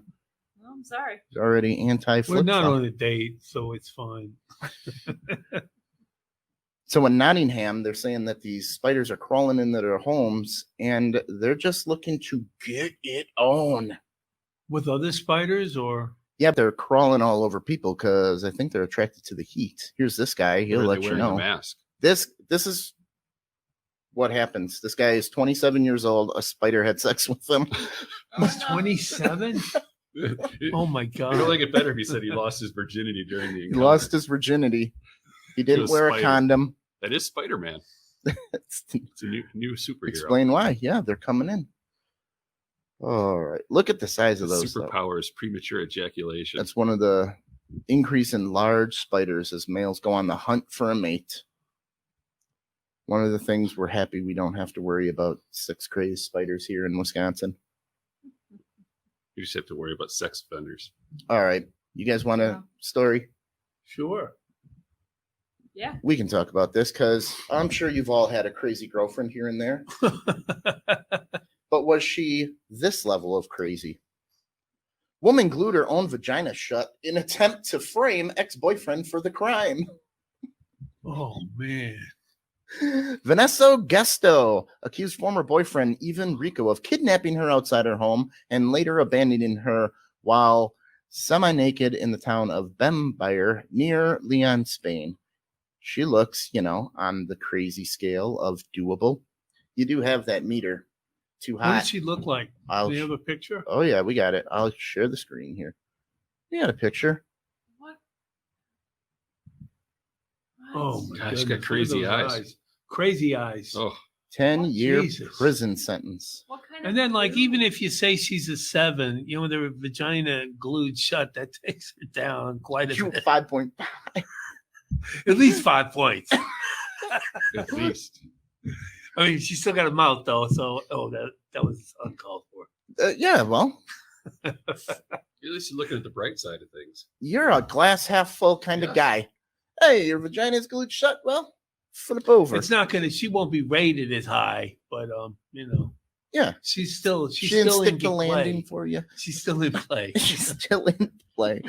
Well, I'm sorry. He's already anti We're flip not flop. on a date, so it's fine. So in Nottingham, they're saying that these spiders are crawling into their homes and they're just looking to get it on. With other spiders or? Yeah, they're crawling all over people because I think they're attracted to the heat. Here's this guy. He'll Or let they're you wearing a know. mask. This is what happens. This guy is 27 years old. A spider had sex with him. He's 27? Oh my I God. don't like it better if he said he lost his virginity during the He encounter. lost his virginity. He didn't was wear a spider. condom. That is Spider-Man. It's- It's a new superhero. Explain why. Yeah, they're coming in. All right. Look at the size of His those. though. superpower is premature ejaculation. That's one of the increase in large spiders as males go on the hunt for a mate. One of the things we're happy we don't have to worry about sex crazed spiders here in Wisconsin. You just have to worry about sex offenders. All right. You guys want a Yeah. story? Sure. Yeah. We can talk about this because I'm sure you've all had a crazy girlfriend here and there. But was she this level of crazy? Woman glued her own vagina shut in attempt to frame ex-boyfriend for the crime. Oh man. Vanessa Gesto accused former boyfriend Ivan Rico of kidnapping her outside her home and later abandoning her while semi-naked in the town of Bembeyer near Leon, Spain. She looks, on the crazy scale of doable. You do have that meter. Too What hot. does she look like? Do you have a picture? Oh yeah, we got it. I'll share the screen here. You got a picture. What? Oh my Gosh, goodness. she's got look at crazy those eyes. Crazy eyes. Oh, 10-year Jesus. prison sentence. What kind And of then, like, glue? even if you say she's a 7, with her vagina glued shut, that takes her down quite a bit. 5.5. At least 5 points. at least. I mean, she's still got a mouth though, so that was uncalled for. Yeah, well, At least you're looking at the bright side of things. you're a glass half full kind of Yes. guy. Hey, your vagina's glued shut. Well, flip over. It's not gonna. She won't be rated as high, but Yeah. she's still She didn't still in stick the landing play. for you. She's still in play. She's still in play.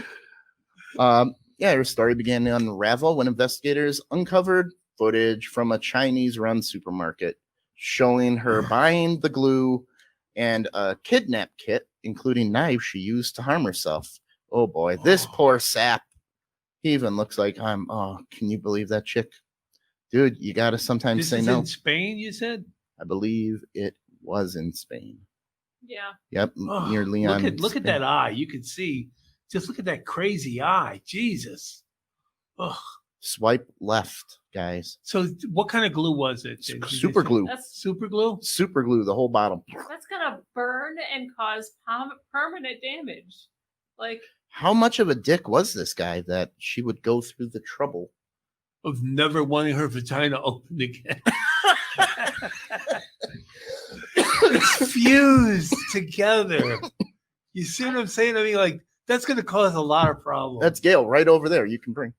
Her story began to unravel when investigators uncovered footage from a Chinese-run supermarket showing her buying the glue and a kidnap kit, including knives she used to harm herself. Oh boy, this poor sap. He even looks like I'm. Oh, can you believe that chick, dude? You gotta sometimes This say is no. in Spain, you said? I believe it was in Spain. Yeah. Yep, Oh, near Leon. Look at Spain. that eye. You can see. Just look at that crazy eye. Jesus. Oh. Swipe left, guys. So what kind of glue was it? Super glue. That's Super glue? Super glue, the whole bottom. that's gonna burn and cause permanent damage. Like, How much of a dick was this guy that she would go through the trouble? Of never wanting her vagina opened again. It's fused together. You see what I'm saying? I mean, like, that's going to cause a lot of problems. That's Gail right over there. You can bring.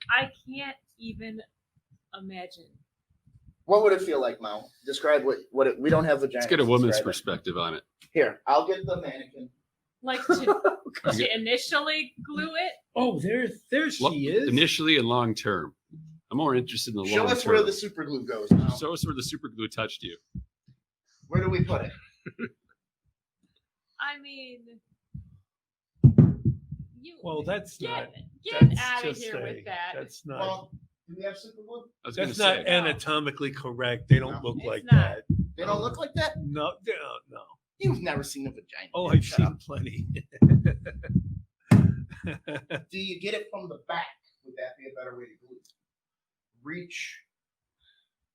I can't even imagine. What would it feel like, Mal? Describe what it, we don't have the giant. Let's get a woman's perspective on it. Here, I'll get the mannequin. Like to initially glue it. Oh, there she is. Initially and long term. I'm more interested in the Show long us term. where the super glue goes. Mal. Show us where the super glue touched you. Where do we put it? I mean, you. Well, that's get not. get That's out of just here a- with that. That's not. Well, do we have super glue? I was gonna That's not say, anatomically correct. They don't No. look It's like not. that. They don't look like that. No, they don't, no. You've never seen a vagina. Oh, dude. I've Shut seen up. plenty. Do you get it from the back? Would that be a better way to glue? Reach.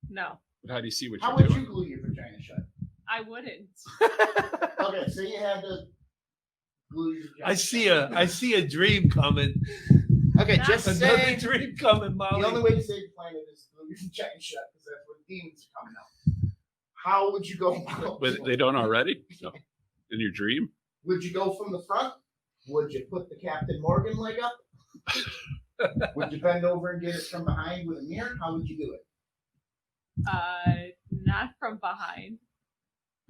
No, but how do you see what How you're would doing? you glue your vagina shut? I wouldn't. Okay, so you had to glue your vagina. I see a dream coming. Okay, just Another say dream coming, Molly. the only way to save the planet is to glue your vagina shut because that's where the demons are coming out. How would you go about But they don't already? No. In your dream? Would you go from the front? Would you put the Captain Morgan leg up? Would you bend over and get it from behind with a mirror? How would you do it? Not from behind.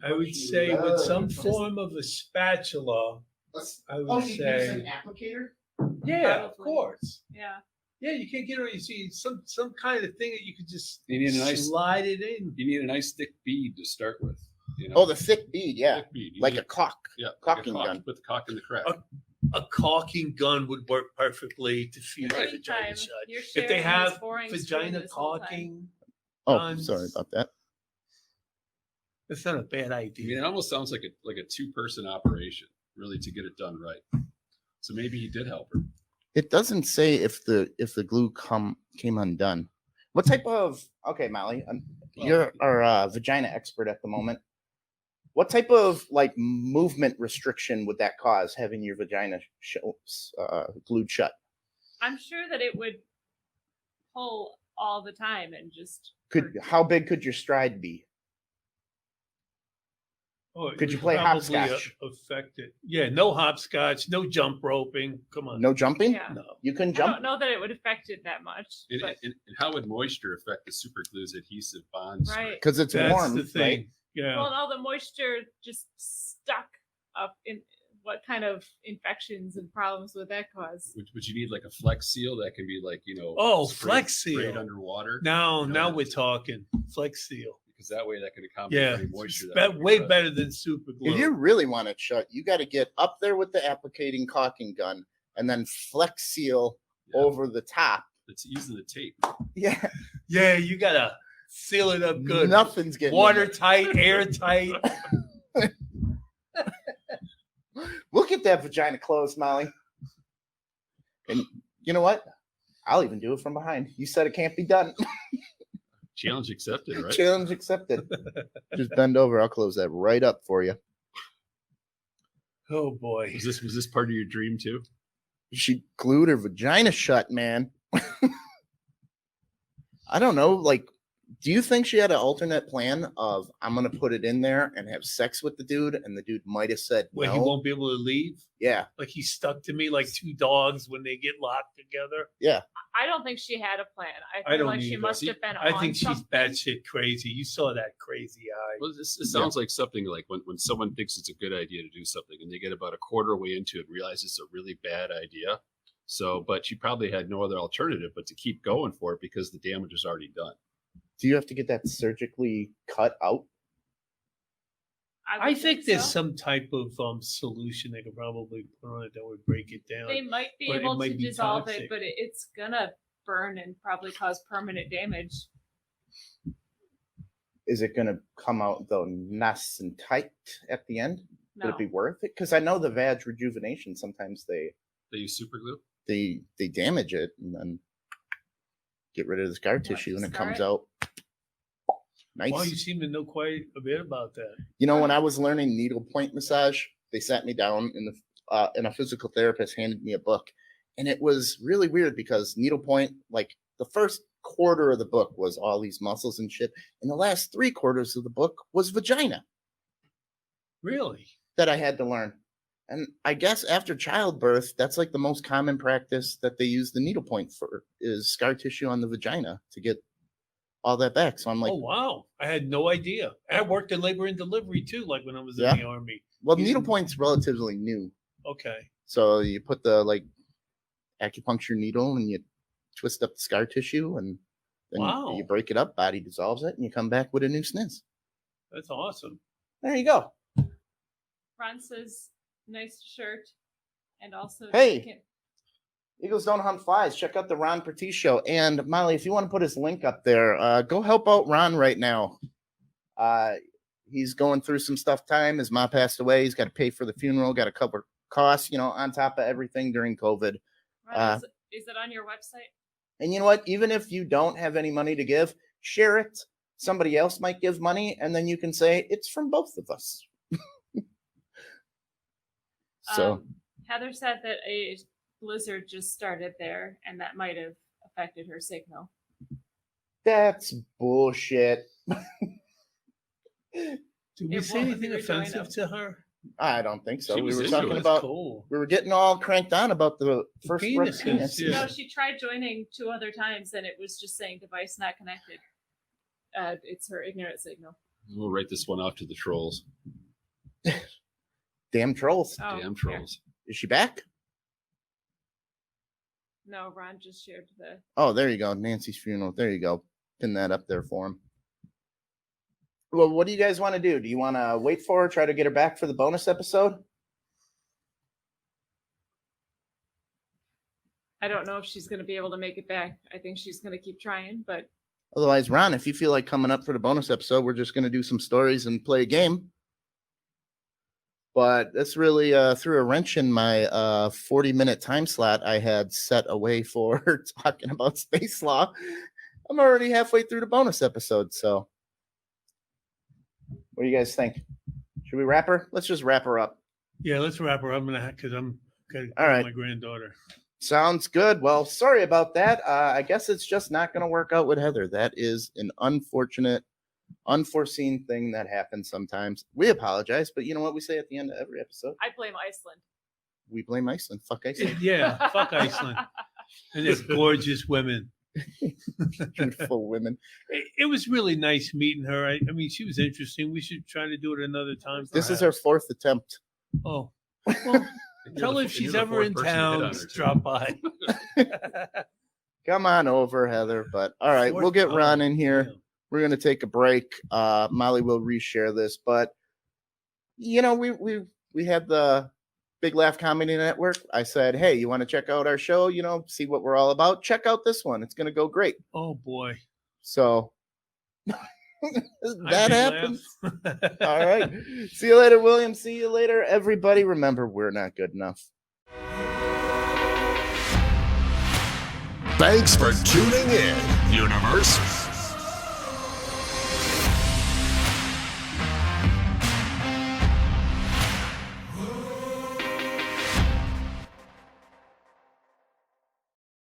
I would say with some form of a spatula. Let's, I would oh, you use say, an applicator? yeah, of Probably. course. Yeah. Yeah, you can't get it. You see some kind of thing that you could just You need a nice- slide it in. You need a nice thick bead to start with. You know? Oh, the thick bead, yeah. Thick bead. You Like need- a cock. yeah, caulking like a cock. gun. Put the cock in the crack. A caulking gun would work perfectly to fuse the vagina Anytime shut. you're If they sharing have this boring screen vagina this whole time. caulking, Oh, guns, sorry about that. that's not a bad I mean, idea. it almost sounds like a two-person operation, really, to get it done right. So maybe he did help her. It doesn't say if the glue came undone. What type of Molly? You're our vagina expert at the moment. What type of like movement restriction would that cause having your vagina glued shut? I'm sure that it would pull all the time and just. How big could your stride be? Oh, it could you would play probably, hopscotch? Affect it. Yeah, no hopscotch, no jump roping. Come on. No jumping? Yeah. No. You couldn't I jump? don't know that it would affect it that much. And, but, and how would moisture affect the super glue's adhesive bonds? right. Because it's That's warm, the thing. right? Yeah. Well, all the moisture just stuck up in. What kind of infections and problems would that cause? Would you need like a flex seal that can be like, Oh, sprayed- Flex sprayed Seal. underwater? Now No. we're talking Flex Seal. Because that way that can accommodate Yeah, any moisture. it's that might be way present. better than super glue. If you really want it shut, you got to get up there with the applicating caulking gun and then flex seal Yeah. over the top. It's using the tape. Yeah, Yeah, you gotta seal it up good. nothing's getting in Watertight, airtight. there. We'll get that vagina closed, Molly. And you know what? I'll even do it from behind. You said it can't be done. Challenge accepted, right? Challenge accepted. Just bend over. I'll close that right up for you. Oh boy. Was this part of your dream too? She glued her vagina shut, man. I don't know. Like, do you think she had an alternate plan of I'm gonna put it in there and have sex with the dude, and the dude might have said Where no? he won't be able to leave. Yeah, Like he's stuck to me like two dogs when they get locked together. I don't think she had a plan. I I feel don't like she either. must See, have been. I on think she's something. batshit crazy. You saw that crazy eye. Well, this sounds like something like when someone thinks it's a good idea to do something and they get about a quarter way into it and realize it's a really bad idea. So, but she probably had no other alternative but to keep going for it because the damage is already done. do you have to get that surgically cut out? I think there's so. some type of solution they could probably put on it that would break it down. They might be but it able might to be dissolve toxic. it, but it's gonna burn and probably cause permanent damage. Is it going to come out though nice and tight at the end? No. Would it be worth it? Because I know the vag rejuvenation, sometimes They use super glue. they damage it and then get rid of the scar tissue and it scar comes it? out nice. Well, you seem to know quite a bit about that. You know, when I was learning needlepoint massage, they sat me down and a physical therapist handed me a book, and it was really weird because needlepoint, like the first quarter of the book was all these muscles and shit, and the last 3 quarters of the book was vagina Really? that I had to learn. And I guess after childbirth, that's like the most common practice that they use the needlepoint for is scar tissue on the vagina to get all that back. So I'm like, Oh wow! I had no idea. I worked in labor and delivery too, like when I was Yeah. in the army. well, using- needlepoint's relatively new. Okay. So you put the like acupuncture needle and you twist up the scar tissue and then Wow. you break it up, body dissolves it, and you come back with a new sniz. That's awesome. There you go. Ron says, nice shirt. And also, Hey. Eagles don't hunt flies. Check out the Ron Pertee show. And Molly, if you want to put his link up there, go help out Ron right now. He's going through some stuff time. His mom passed away. He's got to pay for the funeral, got to cover costs, on top of everything during COVID. Ron, is it on your website? And you know what? Even if you don't have any money to give, share it. Somebody else might give money, and then you can say it's from both of us. So Heather said that a blizzard just started there, and that might have affected her signal. that's bullshit. Did we It say won't anything be rejoined offensive up. to her? I don't think so. She We was were into talking it. about Cool. we were getting all cranked on about the first breath penises, penis. yeah. No, she tried joining 2 other times, and it was just saying device not connected. It's her ignorant signal. We'll write this one off to the trolls. Damn trolls. Oh, Damn here. trolls. Is she back? No, Ron just shared the. Oh, there you go. Nancy's funeral. There you go. Pin that up there for him. Well, what do you guys want to do? Do you want to wait for her, try to get her back for the bonus episode? I don't know if she's going to be able to make it back. I think she's going to keep trying, but Otherwise, Ron, if you feel like coming up for the bonus episode, we're just going to do some stories and play a game. But that's really threw a wrench in my 40-minute time slot I had set away for talking about space law. I'm already halfway through the bonus episode, so what do you guys think? Should we wrap her? Let's just wrap her up. Yeah, let's wrap her up because I'm going All right. my granddaughter. Sounds good. Well, sorry about that. I guess it's just not going to work out with Heather. That is an unfortunate, unforeseen thing that happens sometimes. We apologize, but you know what we say at the end of every episode? I blame Iceland. We blame Iceland. Fuck Iceland. Yeah, fuck Iceland. And it's gorgeous women. Beautiful women. It was really nice meeting her. I mean, she was interesting. We should try to do it another time. This is her 4th attempt. Oh, well, tell her if she's ever in town, drop by. Come on over, Heather. But all right, we'll get Ron in here. We're gonna take a break. Molly will reshare this, but you know, we had the Big Laugh Comedy Network. I said, hey, you want to check out our show? You know, see what we're all about. Check out this one. It's gonna go great. Oh boy. So that happens. All right. See you later, William. See you later, everybody. Remember, we're not good enough. Thanks for tuning in, universe.